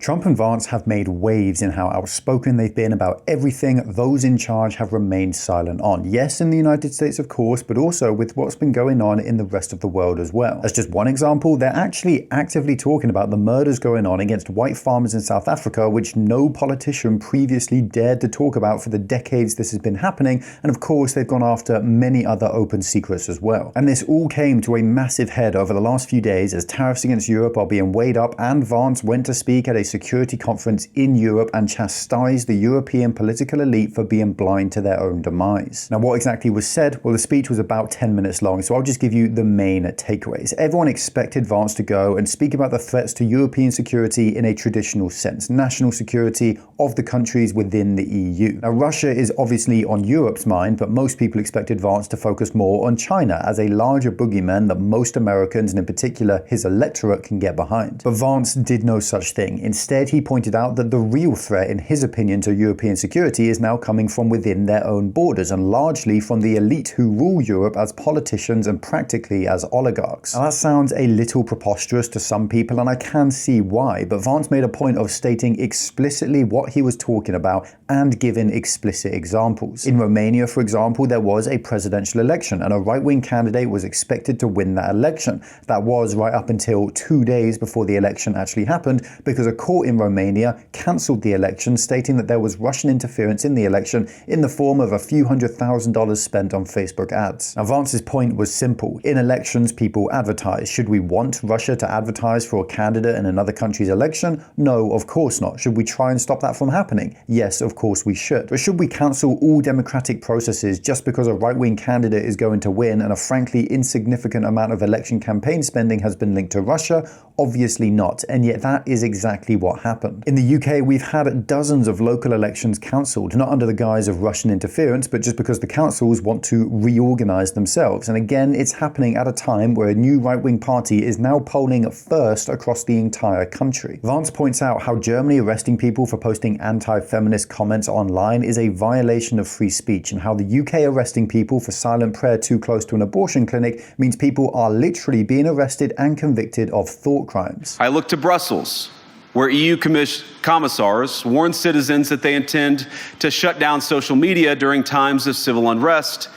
Trump and Vance have made waves in how outspoken they've been about everything those in charge have remained silent on. Yes, in the United States, of course, but also with what's been going on in the rest of the world as well. As just one example, they're actually actively talking about the murders going on against white farmers in South Africa, which no politician previously dared to talk about for the decades this has been happening. And of course, they've gone after many other open secrets as well. And this all came to a massive head over the last few days as tariffs against Europe are being weighed up, and Vance went to speak at a security conference in Europe and chastised the European political elite for being blind to their own demise. Now, what exactly was said? Well, the speech was about 10 minutes long, so I'll just give you the main takeaways. Everyone expected Vance to go and speak about the threats to European security in a traditional sense, national security of the countries within the EU. Now, Russia is obviously on Europe's mind, but most people expected Vance to focus more on China as a larger boogeyman that most Americans, and in particular his electorate, can get behind. But Vance did no such thing. Instead, he pointed out that the real threat, in his opinion, to European security is now coming from within their own borders, and largely from the elite who rule Europe as politicians and practically as oligarchs. Now, that sounds a little preposterous to some people, and I can see why, but Vance made a point of stating explicitly what he was talking about and giving explicit examples. In Romania, for example, there was a presidential election, and a right-wing candidate was expected to win that election. That was right up until 2 days before the election actually happened, because a court in Romania cancelled the election, stating that there was Russian interference in the election in the form of a few $100,000 spent on Facebook ads. Now, Vance's point was simple. In elections, people advertise. Should we want Russia to advertise for a candidate in another country's election? No, of course not. Should we try and stop that from happening? Yes, of course we should. But should we cancel all democratic processes just because a right-wing candidate is going to win and a frankly insignificant amount of election campaign spending has been linked to Russia? Obviously not. And yet that is exactly what happened. In the UK, we've had dozens of local elections cancelled, not under the guise of Russian interference, but just because the councils want to reorganise themselves. And again, it's happening at a time where a new right-wing party is now polling first across the entire country. Vance points out how Germany arresting people for posting anti-feminist comments online is a violation of free speech, and how the UK arresting people for silent prayer too close to an abortion clinic means people are literally being arrested and convicted of thought crimes. I look to Brussels, where EU commissars warn citizens that they intend to shut down social media during times of civil unrest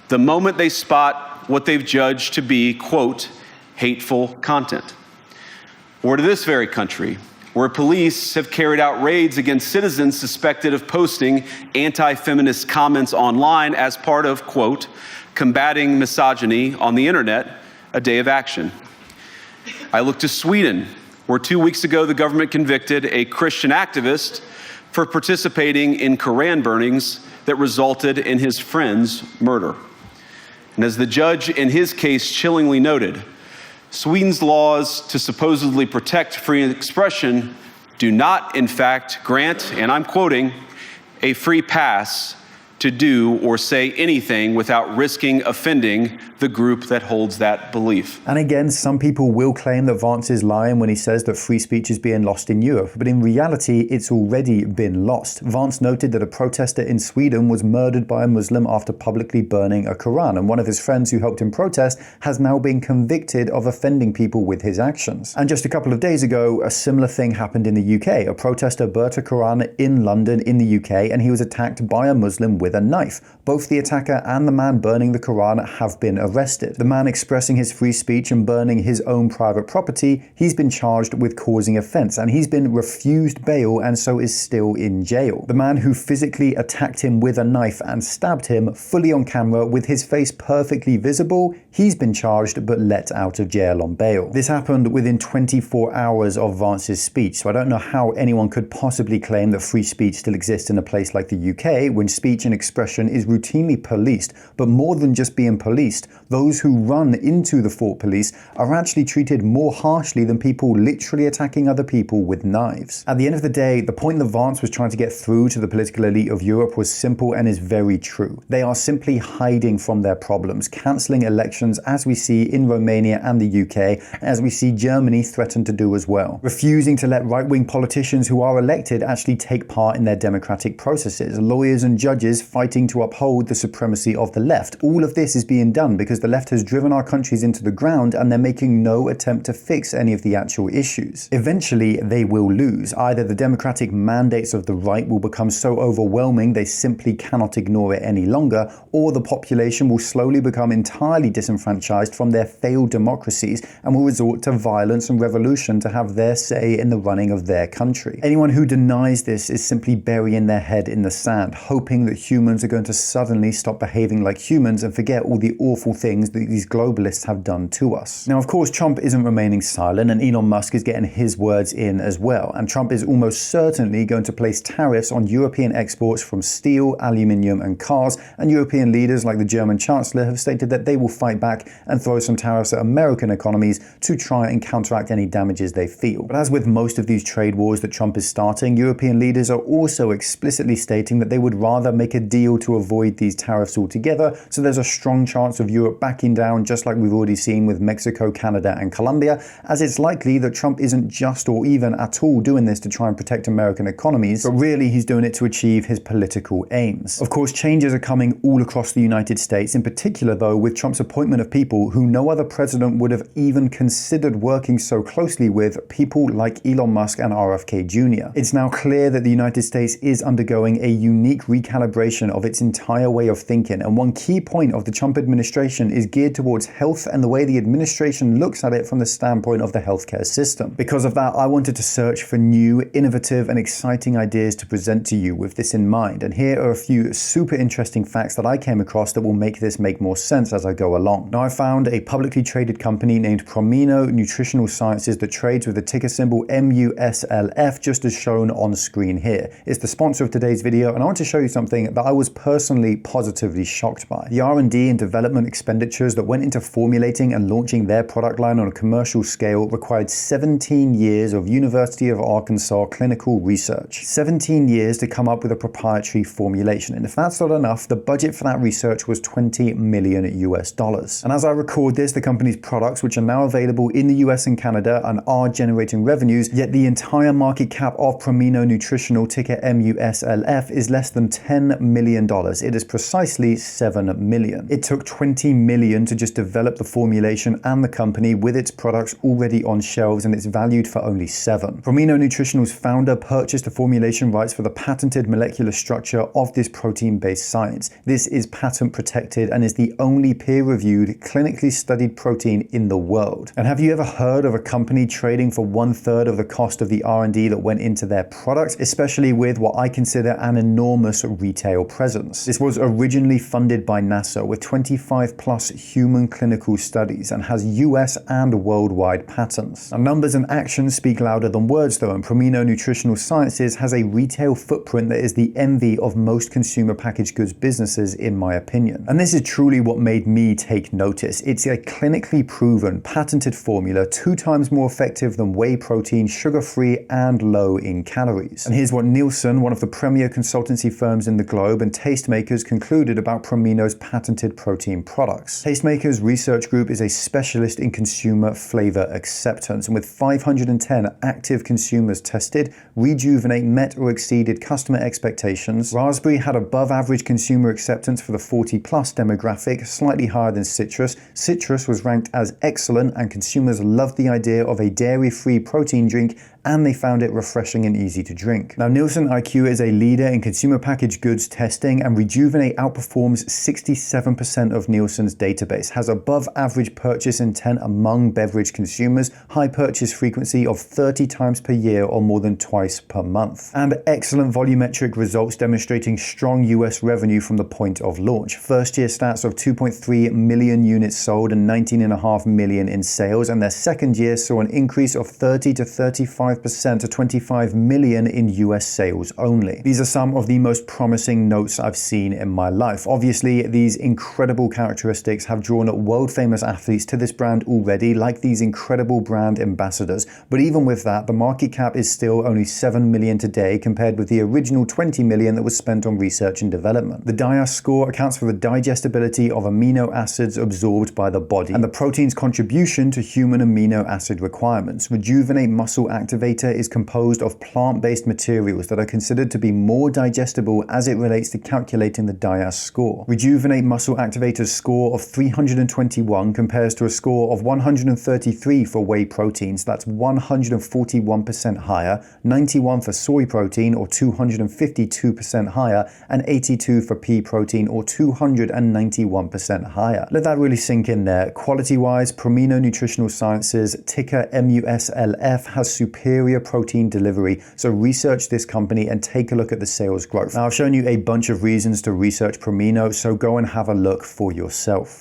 the moment they spot what they've judged to be, quote, hateful content. Or to this very country, where police have carried out raids against citizens suspected of posting anti-feminist comments online as part of, quote, combating misogyny on the internet, a day of action. I look to Sweden, where 2 weeks ago the government convicted a Christian activist for participating in Koran burnings that resulted in his friend's murder. And as the judge in his case chillingly noted, Sweden's laws to supposedly protect free expression do not, in fact, grant, and I'm quoting, a free pass to do or say anything without risking offending the group that holds that belief. And again, some people will claim that Vance is lying when he says that free speech is being lost in Europe, but in reality, it's already been lost. Vance noted that a protester in Sweden was murdered by a Muslim after publicly burning a Quran, and one of his friends who helped him protest has now been convicted of offending people with his actions. And just a couple of days ago, a similar thing happened in the UK. A protester burnt a Quran in London in the UK, and he was attacked by a Muslim with a knife. Both the attacker and the man burning the Quran have been arrested. The man expressing his free speech and burning his own private property, he's been charged with causing offence, and he's been refused bail and so is still in jail. The man who physically attacked him with a knife and stabbed him fully on camera with his face perfectly visible, he's been charged but let out of jail on bail. This happened within 24 hours of Vance's speech, so I don't know how anyone could possibly claim that free speech still exists in a place like the UK when speech and expression is routinely policed. But more than just being policed, those who run into the thought police are actually treated more harshly than people literally attacking other people with knives. At the end of the day, the point that Vance was trying to get through to the political elite of Europe was simple and is very true. They are simply hiding from their problems, cancelling elections as we see in Romania and the UK, as we see Germany threaten to do as well. Refusing to let right-wing politicians who are elected actually take part in their democratic processes. Lawyers and judges fighting to uphold the supremacy of the left. All of this is being done because the left has driven our countries into the ground and they're making no attempt to fix any of the actual issues. Eventually, they will lose. Either the democratic mandates of the right will become so overwhelming they simply cannot ignore it any longer, or the population will slowly become entirely disenfranchised from their failed democracies and will resort to violence and revolution to have their say in the running of their country. Anyone who denies this is simply burying their head in the sand, hoping that humans are going to suddenly stop behaving like humans and forget all the awful things that these globalists have done to us. Now, of course, Trump isn't remaining silent, and Elon Musk is getting his words in as well, and Trump is almost certainly going to place tariffs on European exports from steel, aluminium and cars, and European leaders like the German Chancellor have stated that they will fight back and throw some tariffs at American economies to try and counteract any damages they feel. But as with most of these trade wars that Trump is starting, European leaders are also explicitly stating that they would rather make a deal to avoid these tariffs altogether, so there's a strong chance of Europe backing down, just like we've already seen with Mexico, Canada and Colombia, as it's likely that Trump isn't just or even at all doing this to try and protect American economies, but really he's doing it to achieve his political aims. Of course, changes are coming all across the United States, in particular though with Trump's appointment of people who no other president would have even considered working so closely with, people like Elon Musk and RFK Jr. It's now clear that the United States is undergoing a unique recalibration of its entire way of thinking, and one key point of the Trump administration is geared towards health and the way the administration looks at it from the standpoint of the healthcare system. Because of that, I wanted to search for new, innovative and exciting ideas to present to you with this in mind, and here are a few super interesting facts that I came across that will make this make more sense as I go along. Now, I found a publicly traded company named Promino Nutritional Sciences that trades with the ticker symbol MUSLF, just as shown on screen here. It's the sponsor of today's video, and I want to show you something that I was personally positively shocked by. The R&D and development expenditures that went into formulating and launching their product line on a commercial scale required 17 years of University of Arkansas clinical research. 17 years to come up with a proprietary formulation, and if that's not enough, the budget for that research was $20 million US. And as I record this, the company's products, which are now available in the US and Canada and are generating revenues, yet the entire market cap of Promino Nutritional, ticker MUSLF, is less than $10 million. It is precisely $7 million. It took $20 million to just develop the formulation and the company with its products already on shelves, and it's valued for only $7. Promino Nutritional's founder purchased the formulation rights for the patented molecular structure of this protein-based science. This is patent protected and is the only peer-reviewed, clinically studied protein in the world. And have you ever heard of a company trading for 1/3 of the cost of the R&D that went into their product, especially with what I consider an enormous retail presence? This was originally funded by NASA with 25 plus human clinical studies and has US and worldwide patents. Now, numbers and actions speak louder than words though, and Promino Nutritional Sciences has a retail footprint that is the envy of most consumer packaged goods businesses, in my opinion. And this is truly what made me take notice. It's a clinically proven, patented formula 2 times more effective than whey protein, sugar-free and low in calories. And here's what Nielsen, one of the premier consultancy firms in the globe, and Tastemakers concluded about Promino's patented protein products. Tastemakers Research Group is a specialist in consumer flavor acceptance, and with 510 active consumers tested, Rejuvenate met or exceeded customer expectations. Raspberry had above average consumer acceptance for the 40 plus demographic, slightly higher than citrus. Citrus was ranked as excellent, and consumers loved the idea of a dairy-free protein drink, and they found it refreshing and easy to drink. Now, Nielsen IQ is a leader in consumer packaged goods testing, and Rejuvenate outperforms 67% of Nielsen's database, has above average purchase intent among beverage consumers, high purchase frequency of 30 times per year or more than twice per month, and excellent volumetric results demonstrating strong US revenue from the point of launch. First year stats of 2.3 million units sold and 19.5 million in sales, and their second year saw an increase of 30 to 35% to 25 million in US sales only. These are some of the most promising notes I've seen in my life. Obviously, these incredible characteristics have drawn world-famous athletes to this brand already, like these incredible brand ambassadors. But even with that, the market cap is still only 7 million today compared with the original 20 million that was spent on research and development. The DIAS score accounts for the digestibility of amino acids absorbed by the body and the protein's contribution to human amino acid requirements. Rejuvenate muscle activates activator is composed of plant-based materials that are considered to be more digestible as it relates to calculating the DIAS score. Rejuvenate Muscle Activator's score of 321 compares to a score of 133 for whey proteins. That's 141% higher, 91 for soy protein or 252% higher, and 82 for pea protein or 291% higher. Let that really sink in there. Quality-wise, Promino Nutritional Sciences, ticker MUSLF, has superior protein delivery, so research this company and take a look at the sales growth. Now, I've shown you a bunch of reasons to research Promino, so go and have a look for yourself.